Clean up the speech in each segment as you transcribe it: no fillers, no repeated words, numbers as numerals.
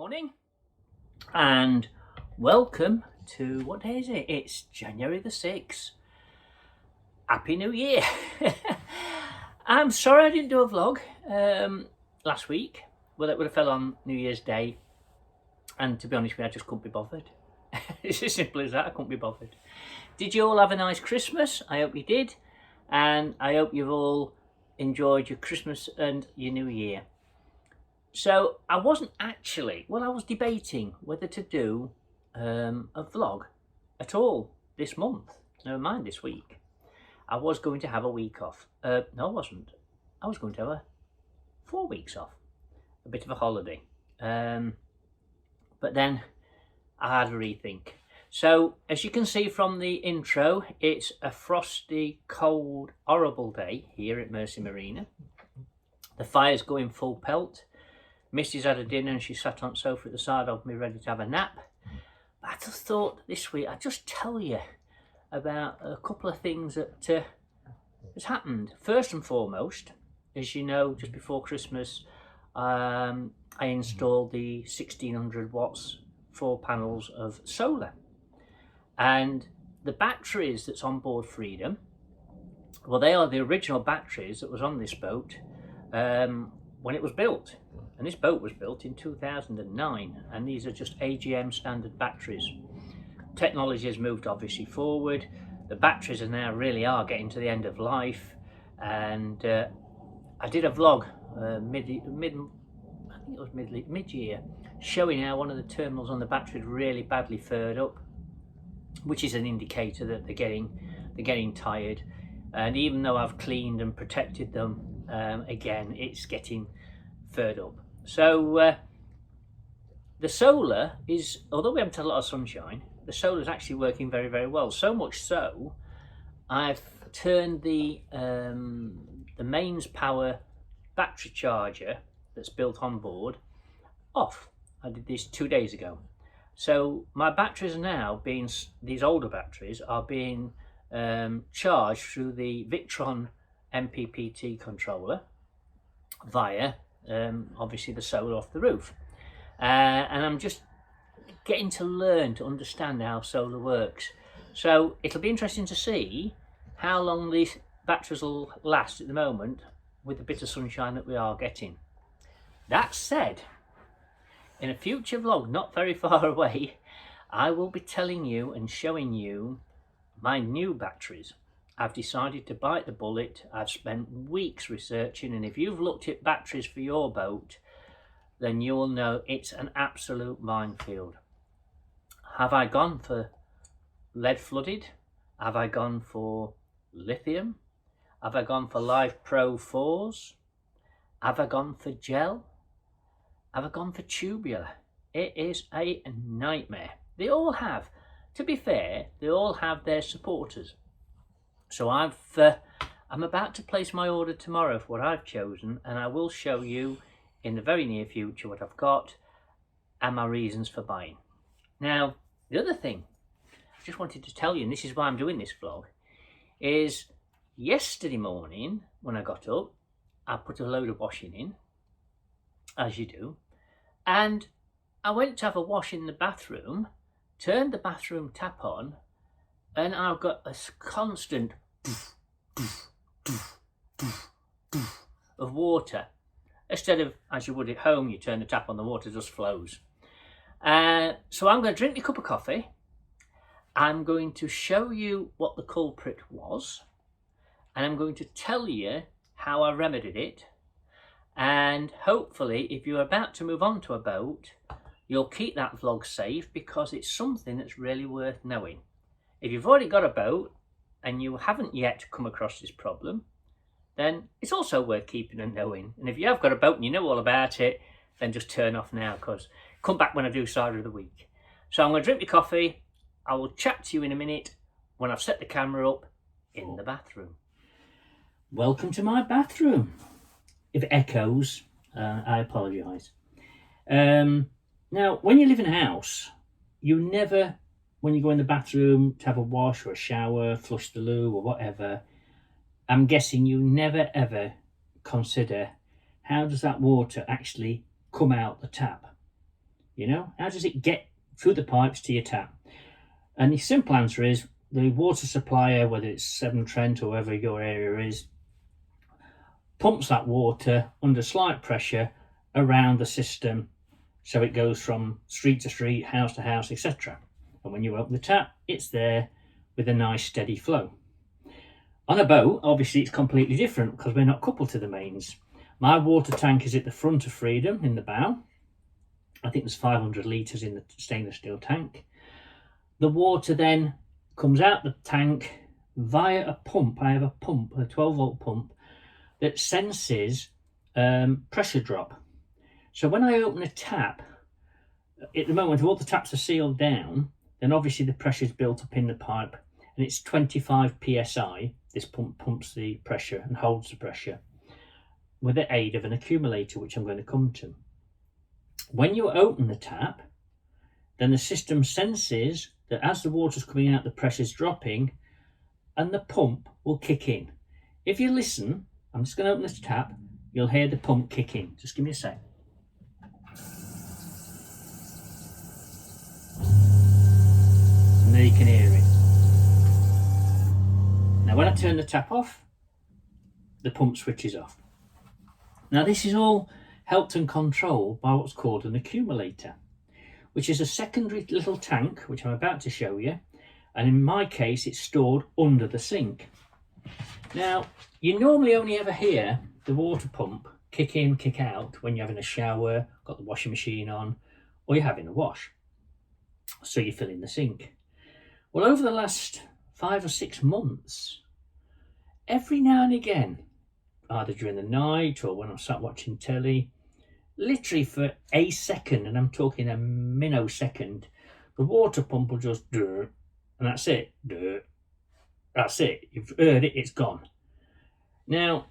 morning and welcome to, what day is it? It's January the 6th. Happy New Year. I'm sorry I didn't do a vlog last week. Well, it would have fell on New Year's Day, and to be honest with you, I just couldn't be bothered. It's as simple as that. I couldn't be bothered. Did you all have a nice Christmas? I hope you did, and I hope you've all enjoyed your Christmas and your New Year. So I wasn't actually, well, I was debating whether to do a vlog at all this month, never mind this week. I was going to have a week off. No, I wasn't. I was going to have 4 weeks off, a bit of a holiday. But then I had a rethink. So as you can see from the intro, it's a frosty, cold, horrible day here at Misty Marina. The fire's going full pelt. Misty's had a dinner and she sat on the sofa at the side of me ready to have a nap. But I just thought this week I'd just tell you about a couple of things that has happened. First and foremost, as you know, just before Christmas, I installed the 1600 watts 4 panels of solar. And the batteries that's on board Freedom, well, they are the original batteries that was on this boat when it was built. And this boat was built in 2009, and these are just AGM standard batteries. Technology has moved obviously forward. The batteries are now really are getting to the end of life, and I did a vlog mid-year showing how one of the terminals on the battery really badly furred up, which is an indicator that they're getting tired. And even though I've cleaned and protected them, again it's getting furred up. So the solar is, although we haven't had a lot of sunshine, the solar is actually working very, very well. So much so, I've turned the mains power battery charger that's built on board off. I did this 2 days ago. So my batteries are now being, these older batteries are being charged through the Victron MPPT controller via obviously the solar off the roof, and I'm just getting to learn to understand how solar works. So it'll be interesting to see how long these batteries will last at the moment with the bit of sunshine that we are getting. That said, in a future vlog not very far away, I will be telling you and showing you my new batteries. I've decided to bite the bullet. I've spent weeks researching, and if you've looked at batteries for your boat, then you'll know it's an absolute minefield. Have I gone for lead flooded? Have I gone for lithium? Have I gone for Live Pro 4s? Have I gone for gel? Have I gone for tubular? It is a nightmare. They all have, to be fair, they all have their supporters. So I'm about to place my order tomorrow for what I've chosen, and I will show you in the very near future what I've got and my reasons for buying. Now, the other thing I just wanted to tell you, and this is why I'm doing this vlog, is yesterday morning when I got up, I put a load of washing in, as you do, and I went to have a wash in the bathroom, turned the bathroom tap on, and I've got a constant of water. Instead of, as you would at home, you turn the tap on, the water just flows. So I'm going to drink my cup of coffee. I'm going to show you what the culprit was, and I'm going to tell you how I remedied it. And hopefully, if you're about to move on to a boat, you'll keep that vlog safe, because it's something that's really worth knowing. If you've already got a boat and you haven't yet come across this problem, then it's also worth keeping and knowing. And if you have got a boat and you know all about it, then just turn off now, because come back when I do Cider of the Week. So I'm going to drink my coffee. I will chat to you in a minute when I've set the camera up in the bathroom. Welcome to my bathroom. If it echoes, I apologise. Now, when you live in a house, you never, when you go in the bathroom to have a wash or a shower, flush the loo or whatever, I'm guessing you never ever consider how does that water actually come out the tap. You know, how does it get through the pipes to your tap? And the simple answer is the water supplier, whether it's Severn Trent or wherever your area is, pumps that water under slight pressure around the system, so it goes from street to street, house to house, etc. And when you open the tap, it's there with a nice steady flow. On a boat, obviously it's completely different because we're not coupled to the mains. My water tank is at the front of Freedom in the bow. I think there's 500 litres in the stainless steel tank. The water then comes out the tank via a pump. I have a pump, a 12-volt pump, that senses pressure drop. So when I open a tap, at the moment all the taps are sealed down, then obviously the pressure is built up in the pipe, and it's 25 psi. This pump pumps the pressure and holds the pressure with the aid of an accumulator, which I'm going to come to. When you open the tap, then the system senses that as the water's coming out, the pressure's dropping, and the pump will kick in. If you listen, I'm just going to open this tap, you'll hear the pump kick in. Just give me a sec. And there you can hear it. Now when I turn the tap off, the pump switches off. Now this is all helped and controlled by what's called an accumulator, which is a secondary little tank, which I'm about to show you. And in my case, it's stored under the sink. Now, you normally only ever hear the water pump kick in, kick out when you're having a shower, got the washing machine on, or you're having a wash. So you fill in the sink. Well, over the last 5 or 6 months, every now and again, either during the night or when I'm sat watching telly, literally for a second, and I'm talking a minnosecond, the water pump will just and that's it. That's it. You've heard it, it's gone. Now,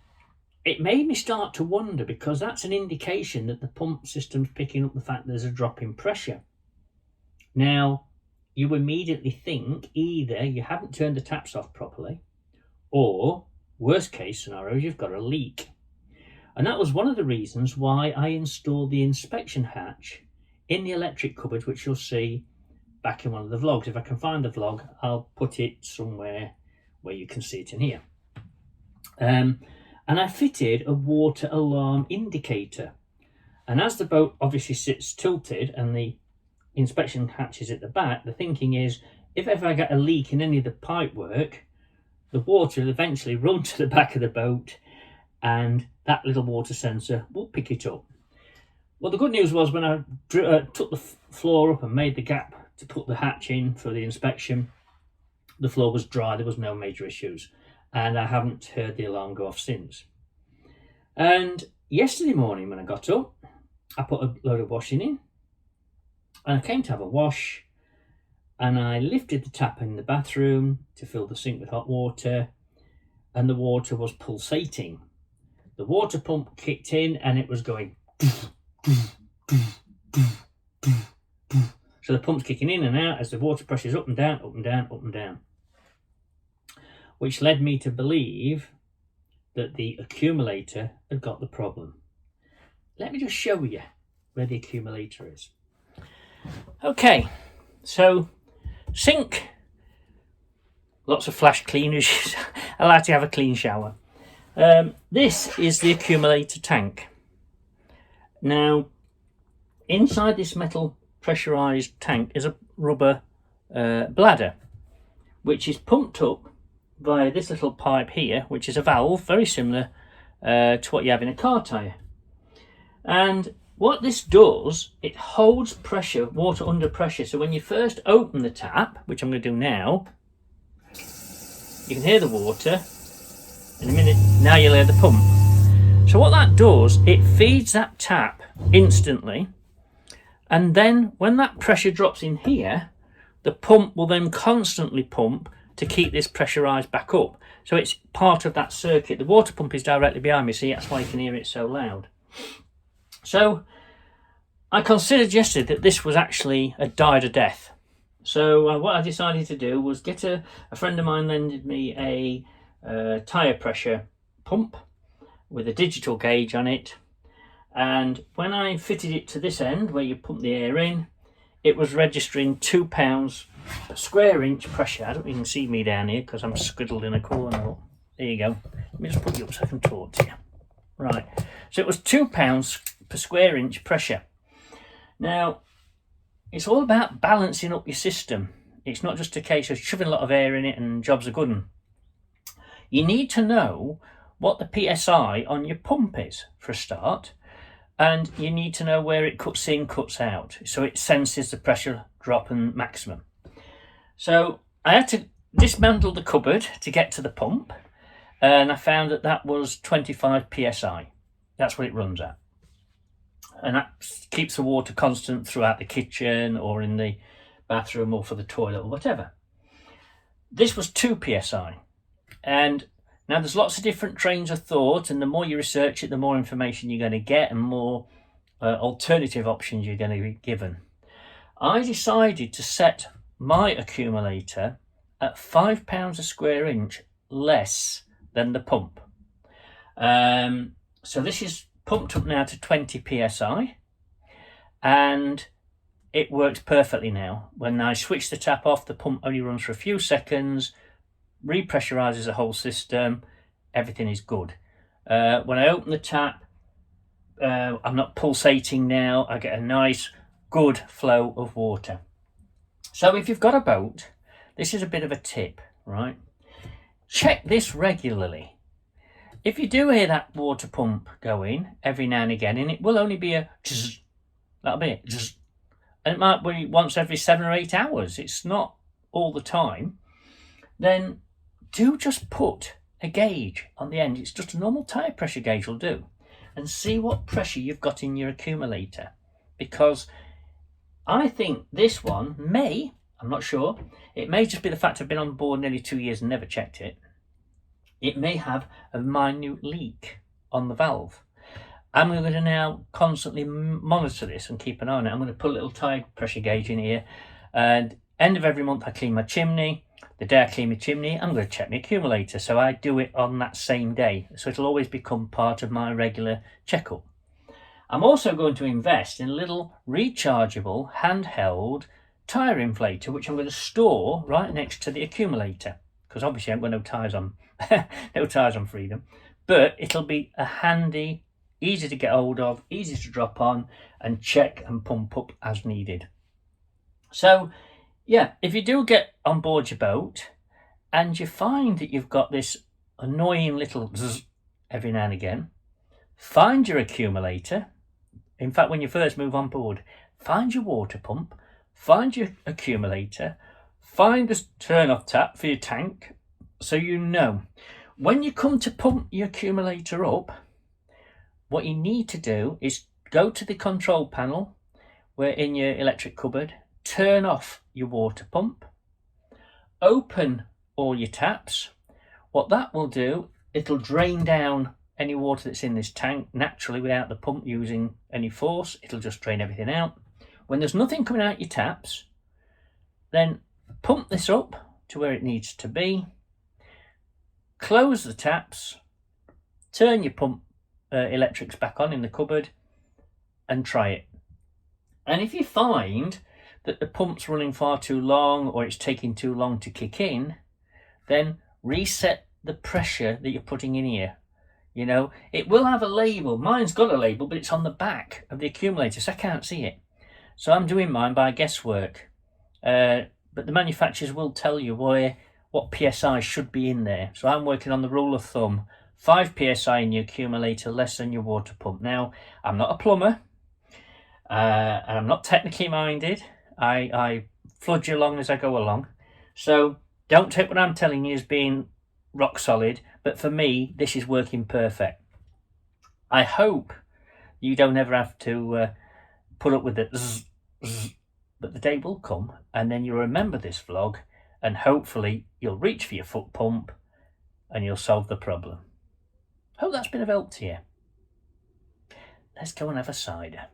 it made me start to wonder, because that's an indication that the pump system's picking up the fact there's a drop in pressure. Now, you immediately think either you haven't turned the taps off properly, or worst case scenario, you've got a leak. And that was one of the reasons why I installed the inspection hatch in the electric cupboard, which you'll see back in one of the vlogs. If I can find the vlog, I'll put it somewhere where you can see it in here. And I fitted a water alarm indicator. And as the boat obviously sits tilted and the inspection hatch is at the back, the thinking is, if ever I get a leak in any of the pipe work, the water will eventually run to the back of the boat and that little water sensor will pick it up. Well, the good news was when I took the floor up and made the gap to put the hatch in for the inspection, the floor was dry, there was no major issues, and I haven't heard the alarm go off since. And yesterday morning when I got up, I put a load of washing in, and I came to have a wash, and I lifted the tap in the bathroom to fill the sink with hot water, and the water was pulsating. The water pump kicked in and it was going. So the pump's kicking in and out as the water pressure's up and down, up and down, up and down. Which led me to believe that the accumulator had got the problem. Let me just show you where the accumulator is. Okay, so sink, lots of flash cleaners. I like to have a clean shower. This is the accumulator tank. Now, inside this metal pressurized tank is a rubber bladder, which is pumped up via this little pipe here, which is a valve very similar to what you have in a car tyre. And what this does, it holds pressure, water under pressure. So when you first open the tap, which I'm going to do now, you can hear the water. In a minute, now you'll hear the pump. So what that does, it feeds that tap instantly, and then when that pressure drops in here, the pump will then constantly pump to keep this pressurized back up. So it's part of that circuit. The water pump is directly behind me, see, that's why you can hear it so loud. So I considered yesterday that this was actually a died a death. So what I decided to do was get a friend of mine lended me a tyre pressure pump with a digital gauge on it, And when I fitted it to this end where you pump the air in, it was registering £2 per square inch pressure. I don't even see me down here because I'm squiddled in a corner. There you go. Let me just put you up so I can talk to you. Right, so it was £2 per square inch pressure. Now, it's all about balancing up your system. It's not just a case of shoving a lot of air in it and jobs are good. You need to know what the PSI on your pump is for a start, and you need to know where it cuts in, cuts out, so it senses the pressure drop and maximum. So I had to dismantle the cupboard to get to the pump, and I found that that was 25 PSI. That's what it runs at. And that keeps the water constant throughout the kitchen or in the bathroom or for the toilet or whatever. This was 2 PSI. And now there's lots of different trains of thought, and the more you research it, the more information you're going to get and more alternative options you're going to be given. I decided to set my accumulator at £5 a square inch less than the pump. So this is pumped up now to 20 PSI, and it works perfectly now. When I switch the tap off, the pump only runs for a few seconds, repressurizes the whole system, everything is good. When I open the tap, I'm not pulsating now, I get a nice good flow of water. So if you've got a boat, this is a bit of a tip, right? Check this regularly. If you do hear that water pump going every now and again, and it will only be a zzz, that'll be it, zzz, and it might be once every 7 or 8 hours, it's not all the time, then do just put a gauge on the end. It's just a normal tire pressure gauge will do, and see what pressure you've got in your accumulator, because I think this one may, I'm not sure, it may just be the fact I've been on board nearly 2 years and never checked it. It may have a minute leak on the valve. I'm going to now constantly monitor this and keep an eye on it. I'm going to put a little tire pressure gauge in here, and end of every month I clean my chimney. The day I clean my chimney, I'm going to check my accumulator, so I do it on that same day, so it'll always become part of my regular checkup. I'm also going to invest in a little rechargeable handheld tyre inflator, which I'm going to store right next to the accumulator, because obviously I haven't got no tyres on no tyres on freedom, but it'll be a handy, easy to get hold of, easy to drop on and check and pump up as needed. So yeah, if you do get on board your boat and you find that you've got this annoying little zzz every now and again, find your accumulator. In fact, when you first move on board, find your water pump, find your accumulator, find the turn-off tap for your tank, so you know. When you come to pump your accumulator up, what you need to do is go to the control panel where in your electric cupboard, turn off your water pump, open all your taps. What that will do, it'll drain down any water that's in this tank naturally without the pump using any force. It'll just drain everything out. When there's nothing coming out your taps, then pump this up to where it needs to be, close the taps, turn your pump electrics back on in the cupboard and try it. And if you find that the pump's running far too long or it's taking too long to kick in, then reset the pressure that you're putting in here. You know, it will have a label. Mine's got a label, but it's on the back of the accumulator, so I can't see it. So I'm doing mine by guesswork. But the manufacturers will tell you what PSI should be in there. So I'm working on the rule of thumb. 5 PSI in your accumulator, less than your water pump. Now, I'm not a plumber, and I'm not technically minded. I flood you along as I go along. So don't take what I'm telling you as being rock solid, but for me, this is working perfect. I hope you don't ever have to put up with the zzz, zzz, but the day will come, and then you'll remember this vlog, and hopefully you'll reach for your foot pump and you'll solve the problem. Hope that's been of help to you. Let's go and have a cider.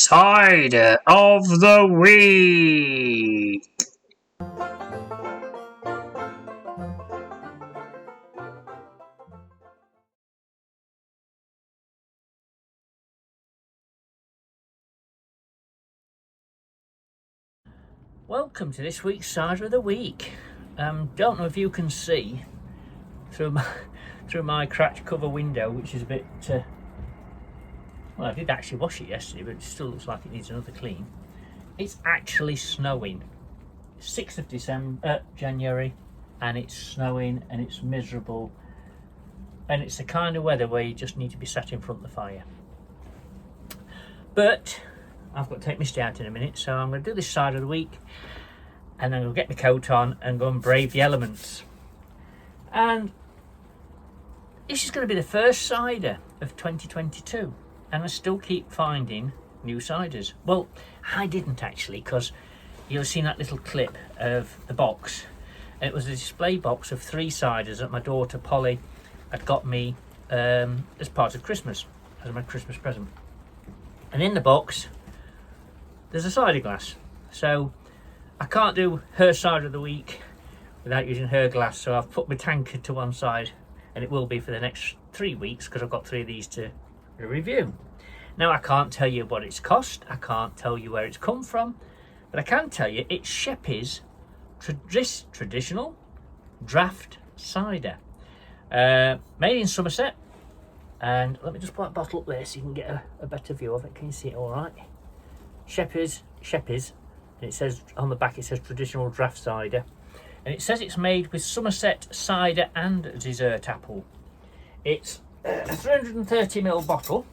Cider of the Week. Welcome to this week's Cider of the Week. Don't know if you can see through my cracked cover window, which is a bit well, I did actually wash it yesterday, but it still looks like it needs another clean. It's actually snowing. 6th of January, and it's snowing and it's miserable, and it's the kind of weather where you just need to be sat in front of the fire. But I've got to take Misty out in a minute, so I'm going to do this Cider of the Week, and then I'll get my coat on and go and brave the elements. And this is going to be the first cider of 2022, and I still keep finding new ciders. Well, I didn't actually, because you'll have seen that little clip of the box, and it was a display box of 3 ciders that my daughter Polly had got me as part of Christmas, as my Christmas present. And in the box there's a cider glass, so I can't do her Cider of the Week without using her glass, so I've put my tankard to one side, and it will be for the next 3 weeks because I've got 3 of these to review. Now, I can't tell you what it's cost, I can't tell you where it's come from, but I can tell you it's Sheppey's traditional draft cider, made in Somerset. And let me just put that bottle up there so you can get a better view of it. Can you see it all right? Sheppey's, and it says on the back, it says traditional draft cider, and it says it's made with Somerset cider and dessert apple. It's a 330ml bottle,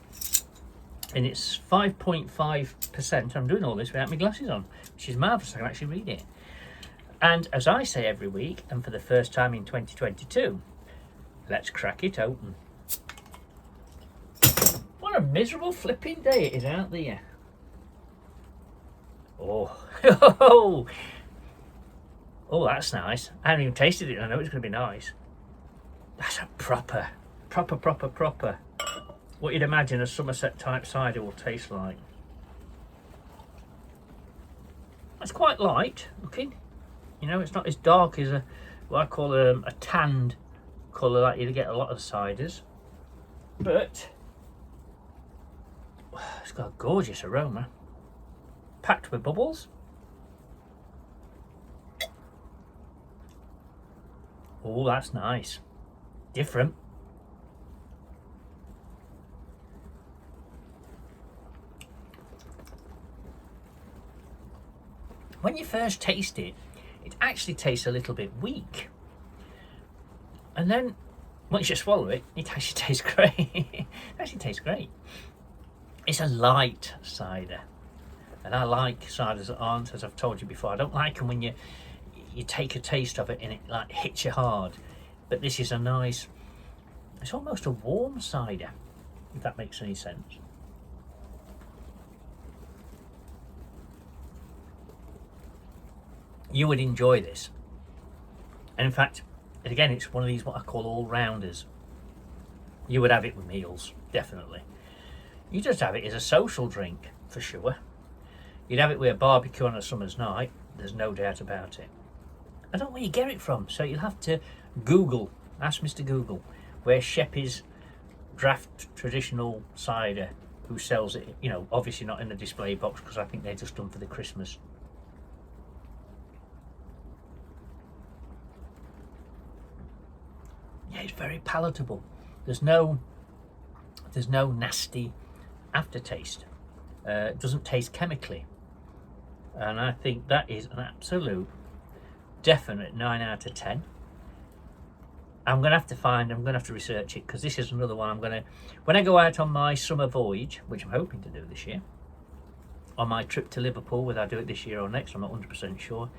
and it's 5.5%. I'm doing all this without my glasses on, which is marvellous. I can actually read it. And as I say every week, and for the first time in 2022, let's crack it open. What a miserable flipping day it is out there. Oh, oh, that's nice. I haven't even tasted it, and I know it's going to be nice. That's a proper, what you'd imagine a Somerset type cider will taste like. It's quite light looking. You know, it's not as dark as what I call a tanned colour that you get a lot of ciders. But it's got a gorgeous aroma, packed with bubbles. Oh, that's nice. Different. When you first taste it, it actually tastes a little bit weak. And then once you swallow it, it actually tastes great. It actually tastes great. It's a light cider, and I like ciders that aren't, as I've told you before. I don't like them when you take a taste of it and it like hits you hard. But this is a nice, it's almost a warm cider, if that makes any sense. You would enjoy this. And in fact, again, it's one of these what I call all-rounders. You would have it with meals, definitely. You just have it as a social drink, for sure. You'd have it with a barbecue on a summer's night, there's no doubt about it. I don't know where you get it from, so you'll have to Google, ask Mr. Google, where Sheppey's draft traditional cider, who sells it, you know, obviously not in the display box, because I think they're just done for the Christmas. Yeah, it's very palatable. There's no nasty aftertaste. It doesn't taste chemically, and I think that is an absolute definite 9 out of 10. I'm gonna have to research it, because this is another one when I go out on my summer voyage, which I'm hoping to do this year, on my trip to Liverpool, whether I do it this year or next, I'm not 100% sure.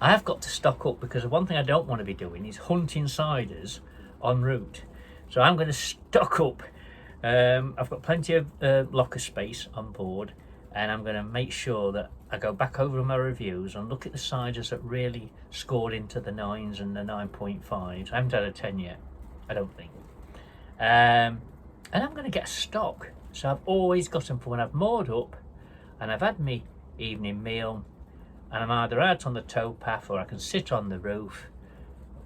I have got to stock up, because the one thing I don't want to be doing is hunting ciders en route. So I'm going to stock up. I've got plenty of locker space on board, and I'm going to make sure that I go back over my reviews and look at the ciders that really scored into the 9s and the 9.5s. I haven't had a 10 yet, I don't think. And I'm going to get a stock, so I've always got them for when I've moored up. and I've had my evening meal, and I'm either out on the towpath or I can sit on the roof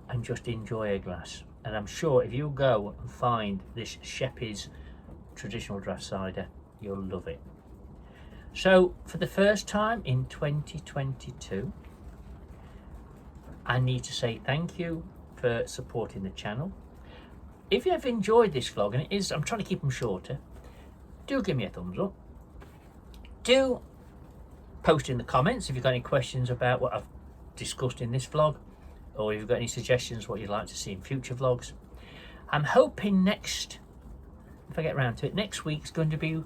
and just enjoy a glass. And I'm sure if you go and find this Sheppey's traditional draft cider, you'll love it. So for the first time in 2022, I need to say thank you for supporting the channel. If you have enjoyed this vlog, and it is, I'm trying to keep them shorter, do give me a thumbs up. Do post in the comments if you've got any questions about what I've discussed in this vlog, or if you've got any suggestions what you'd like to see in future vlogs. I'm hoping next, if I get around to it, next week's going to be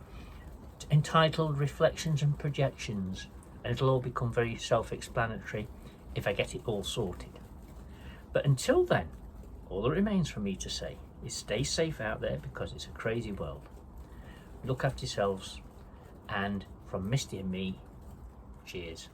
entitled Reflections and Projections, and it'll all become very self-explanatory if I get it all sorted. But until then, all that remains for me to say is stay safe out there, because it's a crazy world. Look after yourselves, and from Misty and me, cheers.